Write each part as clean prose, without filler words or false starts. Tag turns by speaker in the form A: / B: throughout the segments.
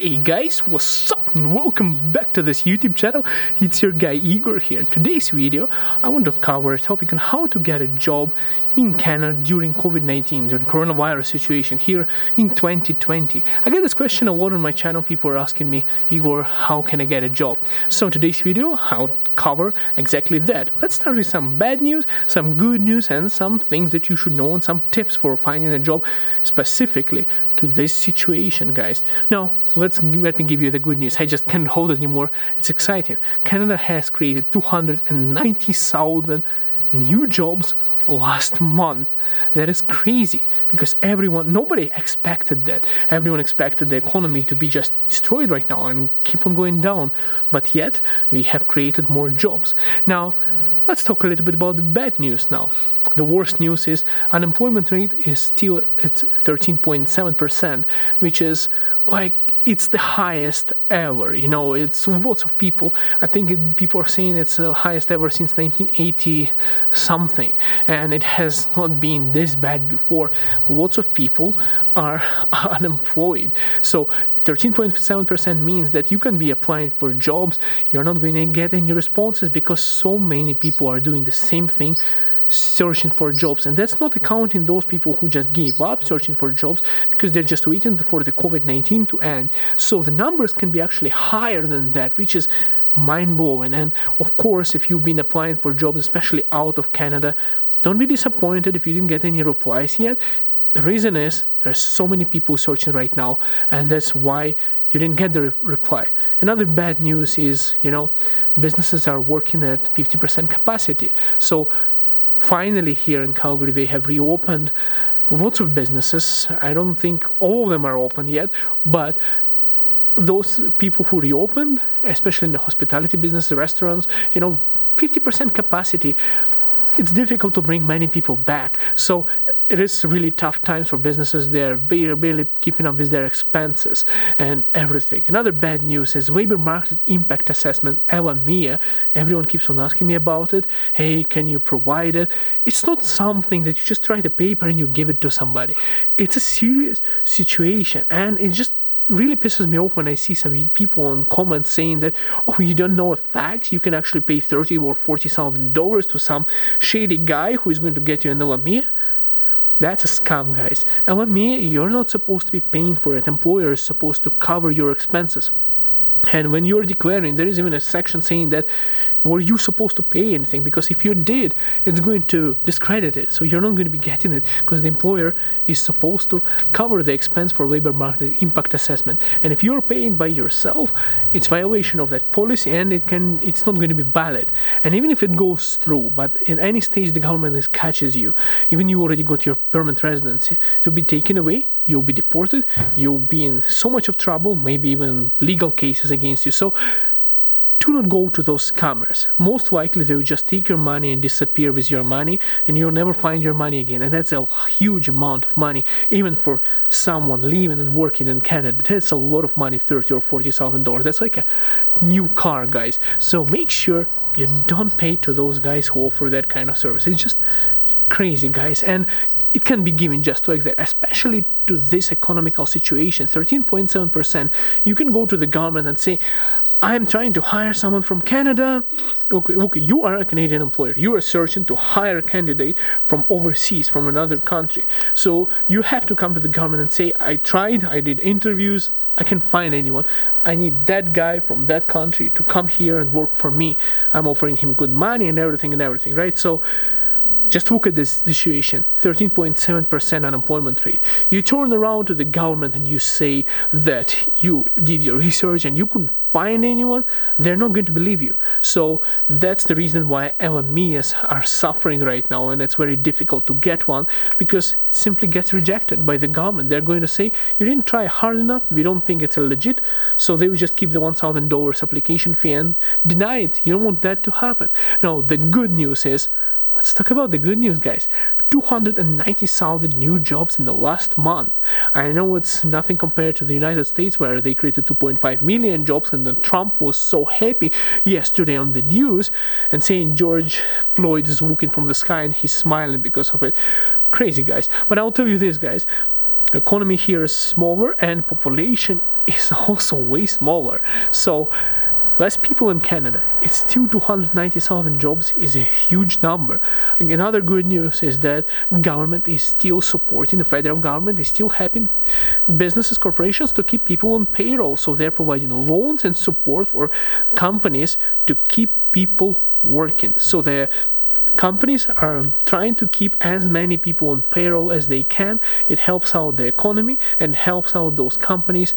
A: Hey guys, what's up and welcome back to this YouTube channel. It's your guy Igor here. In today's video, I want to cover a topic on how to get a job in Canada during Covid-19, during coronavirus situation here in 2020. I get this question a lot on my channel. People are asking me, Igor, how can I get a job? So in today's video, I'll cover exactly that. Let's start with some bad news, some good news, and some things that you should know, and some tips for finding a job specifically to this situation, guys. Now, let me give you the good news. I just can't hold it anymore. It's exciting. Canada has created 290,000 new jobs last month. That is crazy because nobody expected that. Everyone expected the economy to be just destroyed right now and keep on going down. But yet, we have created more jobs. Now, let's talk a little bit about the bad news now. The worst news is unemployment rate is still at 13.7%, which is like it's the highest ever. You know, it's lots of people. I think people are saying it's the highest ever since 1980 something, and it has not been this bad before. Lots of people are unemployed. So 13.7% means that you can be applying for jobs. You're not going to get any responses because so many people are doing the same thing, searching for jobs. And that's not accounting those people who just gave up searching for jobs because they're just waiting for the COVID-19 to end. So the numbers can be actually higher than that, which is mind-blowing. And of course, if you've been applying for jobs, especially out of Canada, don't be disappointed if you didn't get any replies yet. The reason is there's so many people searching right now, and that's why you didn't get the reply. Another bad news is, businesses are working at 50% capacity. So finally here in Calgary, they have reopened lots of businesses. I don't think all of them are open yet, but those people who reopened, especially in the hospitality business, restaurants, 50% capacity, it's difficult to bring many people back. So it is really tough times for businesses. They're barely keeping up with their expenses and everything. Another bad news is labor market impact assessment, LMIA. Everyone keeps on asking me about it. Hey, can you provide it? It's not something that you just write a paper and you give it to somebody. It's a serious situation, and it just really pisses me off when I see some people on comments saying that, oh, you don't know a fact, you can actually pay $30,000 or $40,000 to some shady guy who is going to get you an LMIA. That's a scam, guys. LMIA, you're not supposed to be paying for it. Employer is supposed to cover your expenses. And when you're declaring, there is even a section saying that were you supposed to pay anything? Because if you did, it's going to discredit it. So you're not going to be getting it because the employer is supposed to cover the expense for labor market impact assessment. And if you're paying by yourself, it's violation of that policy, and it's not going to be valid. And even if it goes through, but in any stage the government catches you, even you already got your permanent residency, to be taken away, you'll be deported, you'll be in so much of trouble, maybe even legal cases against you. So do not go to those scammers. Most likely they will just take your money and disappear with your money, and you'll never find your money again. And that's a huge amount of money, even for someone living and working in Canada. That's a lot of money, $30,000 or $40,000. That's like a new car, guys. So make sure you don't pay to those guys who offer that kind of service. It's just crazy, guys. And it can be given just like that, especially to this economical situation, 13.7%. You can go to the government and say, I'm trying to hire someone from Canada. Okay, you are a Canadian employer. You are searching to hire a candidate from overseas, from another country. So you have to come to the government and say, I tried, I did interviews, I can't find anyone. I need that guy from that country to come here and work for me. I'm offering him good money and everything, right? So just look at this situation, 13.7% unemployment rate. You turn around to the government and you say that you did your research and you couldn't find anyone, they're not going to believe you. So that's the reason why LMIAs are suffering right now, and it's very difficult to get one because it simply gets rejected by the government. They're going to say, you didn't try hard enough, we don't think it's legit, so they will just keep the $1,000 application fee and deny it. You don't want that to happen. Now, the good news is, let's talk about the good news, guys. 290,000 new jobs in the last month. I know it's nothing compared to the United States, where they created 2.5 million jobs, and then Trump was so happy yesterday on the news and saying George Floyd is looking from the sky and he's smiling because of it. Crazy, guys. But I'll tell you this, guys. The economy here is smaller and population is also way smaller. So less people in Canada. It's still 290,000 jobs is a huge number. And another good news is that government is still supporting, the federal government is still helping businesses, corporations to keep people on payroll. So they're providing loans and support for companies to keep people working. So the companies are trying to keep as many people on payroll as they can. It helps out the economy and helps out those companies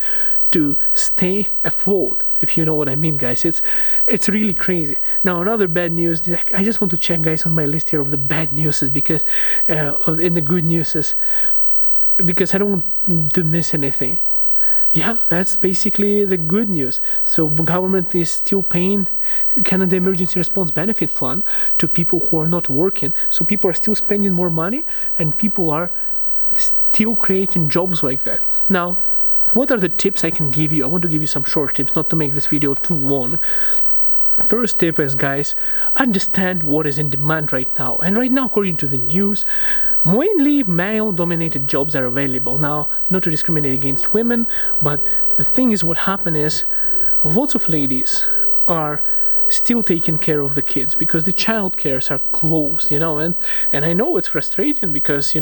A: to stay afloat, if you know what I mean, guys. It's really crazy. Now, another bad news, I just want to check, guys, on my list here of the bad news, because in the good news, because I don't want to miss anything. Yeah, that's basically the good news. So government is still paying Canada Emergency Response Benefit Plan to people who are not working. So people are still spending more money and people are still creating jobs like that. Now, what are the tips I can give you? I want to give you some short tips, not to make this video too long. First tip is, guys, understand what is in demand right now. And right now, according to the news, mainly male-dominated jobs are available. Now, not to discriminate against women, but the thing is, what happened is lots of ladies are still taking care of the kids because the child cares are closed, and I know it's frustrating because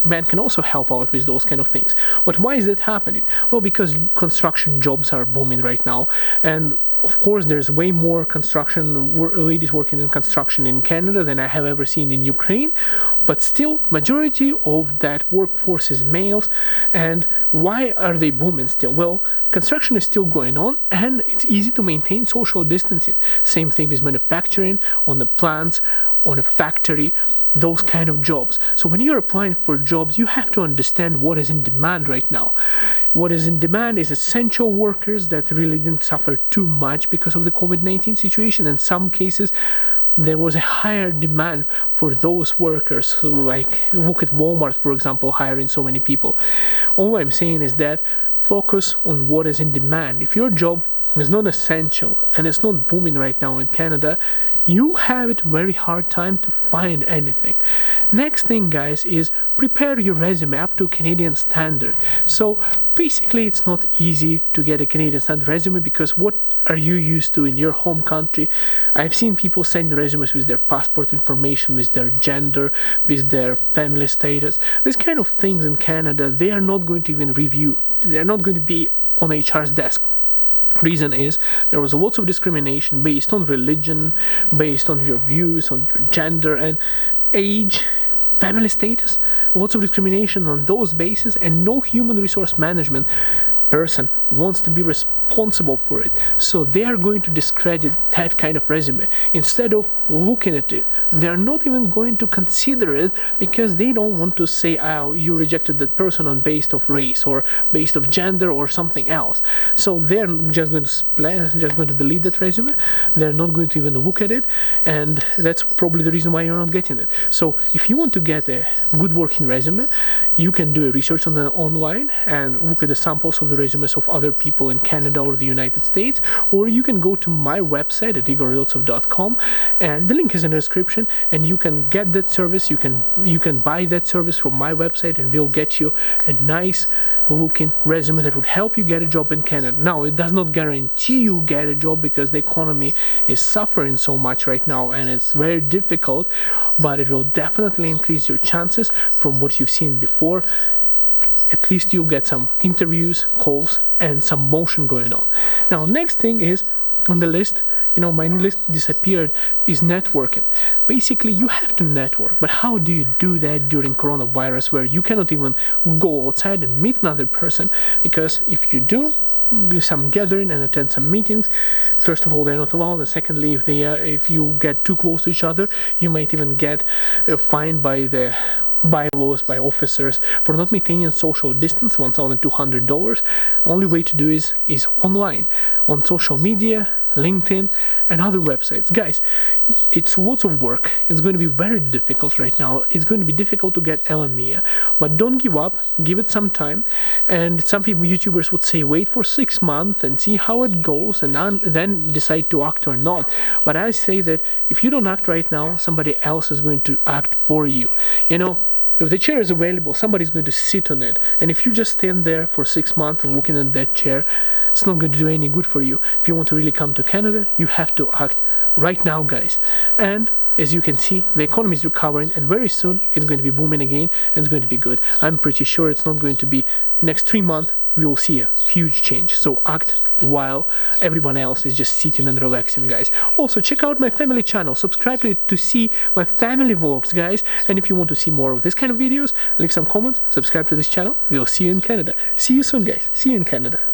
A: men can also help out with those kind of things. But why is that happening? Well, because construction jobs are booming right now, and of course, there's way more ladies working in construction in Canada than I have ever seen in Ukraine, but still, majority of that workforce is males. And why are they booming still? Well, construction is still going on, and it's easy to maintain social distancing. Same thing with manufacturing, on the plants, on a factory, those kind of jobs. So when you're applying for jobs, you have to understand what is in demand right now. What is in demand is essential workers that really didn't suffer too much because of the COVID-19 situation. In some cases, there was a higher demand for those workers. So like, look at Walmart, for example, hiring so many people. All I'm saying is that focus on what is in demand. If your job is not essential and it's not booming right now in Canada, you have it very hard time to find anything. Next thing, guys, is prepare your resume up to Canadian standard. So basically, it's not easy to get a Canadian standard resume because what are you used to in your home country? I've seen people send resumes with their passport information, with their gender, with their family status. These kind of things in Canada, they are not going to even review. They're not going to be on HR's desk. Reason is there was lots of discrimination based on religion, based on your views, on your gender and age, family status, lots of discrimination on those bases, and no human resource management person wants to be responsible for it. So they are going to discredit that kind of resume. Instead of looking at it, they're not even going to consider it because they don't want to say, oh, you rejected that person on based of race or based of gender or something else. So they're just going to delete that resume. They're not going to even look at it, and that's probably the reason why you're not getting it. So if you want to get a good working resume, you can do a research on the online and look at the samples of the resumes of other people in Canada or the United States, or you can go to my website at igorryltsev.com, and the link is in the description, and you can get that service. You can buy that service from my website, and we'll get you a nice looking resume that would help you get a job in Canada. Now, it does not guarantee you get a job because the economy is suffering so much right now and it's very difficult, but it will definitely increase your chances from what you've seen before. At least you'll get some interviews, calls, and some motion going on. Now, next thing is on the list, my list disappeared, is networking. Basically, you have to network, but how do you do that during coronavirus where you cannot even go outside and meet another person? Because if you do some gathering and attend some meetings, first of all, they're not allowed, and secondly, if you get too close to each other, you might even get fined by the bylaws, by officers, for not maintaining social distance, $1,200. The only way to do is online, on social media, LinkedIn, and other websites. Guys, it's lots of work. It's going to be very difficult right now. It's going to be difficult to get LMIA, but don't give up. Give it some time. And some people, YouTubers, would say wait for 6 months and see how it goes, and then decide to act or not. But I say that if you don't act right now, somebody else is going to act for you. If the chair is available, somebody's going to sit on it. And if you just stand there for 6 months and looking at that chair, it's not going to do any good for you. If you want to really come to Canada, you have to act right now, guys. And as you can see, the economy is recovering, and very soon it's going to be booming again, and it's going to be good. I'm pretty sure it's not going to be next 3 months. We will see a huge change. So act while everyone else is just sitting and relaxing, guys. Also, check out my family channel. Subscribe to it to see my family vlogs, guys. And if you want to see more of this kind of videos, leave some comments, subscribe to this channel. We'll see you in Canada. See you soon, guys. See you in Canada.